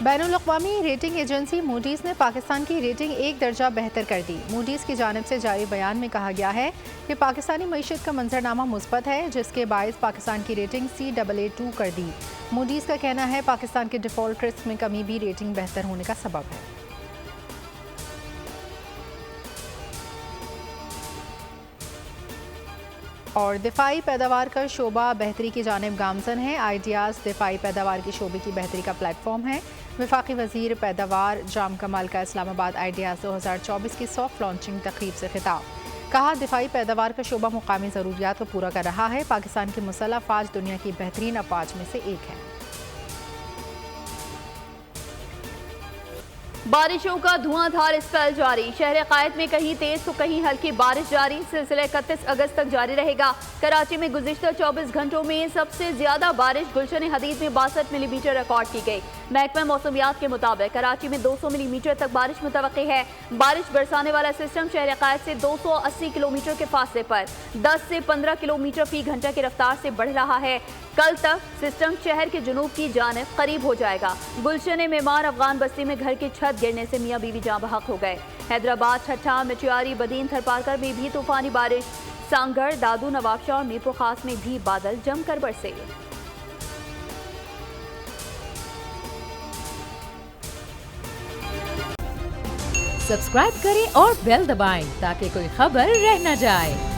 بین الاقوامی rating agency Moody's نے پاکستان کی ریٹنگ ایک درجہ بہتر کر دی۔ موڈیز کی جانب سے جاری بیان میں کہا گیا ہے کہ پاکستانی معیشت کا منظرنامہ مثبت ہے، جس کے باعث پاکستان کی ریٹنگ CAA2 کر دی۔ موڈیز کا کہنا ہے پاکستان کے ڈیفالٹ رسک میں کمی بھی ریٹنگ بہتر ہونے کا سبب ہے۔ اور دفاعی پیداوار کا شعبہ بہتری کی جانب گامزن ہے۔ آئیڈیاز دفاعی پیداوار کے شعبے کی بہتری کا پلیٹ فارم ہے۔ وفاقی وزیر پیداوار جام کمال کا اسلام آباد آئیڈیاز 2024 کی سافٹ لانچنگ تقریب سے خطاب۔ کہا دفاعی پیداوار کا شعبہ مقامی ضروریات کو پورا کر رہا ہے۔ پاکستان کی مسلح افواج دنیا کی بہترین افواج میں سے ایک ہے۔ بارشوں کا دھواں دھار اسپیل جاری، شہر قائد میں کہیں تیز تو کہیں ہلکی بارش جاری، سلسلہ 31 اگست تک جاری رہے گا۔ کراچی میں گزشتہ 24 گھنٹوں میں سب سے زیادہ بارش گلشن حدید میں 62 ملی میٹر ریکارڈ کی گئی۔ محکمہ موسمیات کے مطابق کراچی میں 200 ملی میٹر تک بارش متوقع ہے۔ بارش برسانے والا سسٹم شہر قائد سے 280 کلومیٹر کے فاصلے پر 10 سے 15 کلومیٹر فی گھنٹہ کی رفتار سے بڑھ رہا ہے۔ کل تک سسٹم شہر کے جنوب کی جانب قریب ہو جائے گا۔ گلشن معمار افغان بستی میں گھر کی چھت گرنے سے میاں بیوی جاں بحق ہو گئے۔ حیدرآباد، ٹھٹھہ، مچیاری، بدین، تھرپارکر میں بھی طوفانی بارش۔ سانگڑ، دادو، نوابشاہ اور میرپور خاص میں بھی بادل جم کر برسے۔ سبسکرائب کریں اور بیل دبائیں تاکہ کوئی خبر رہ نہ جائے۔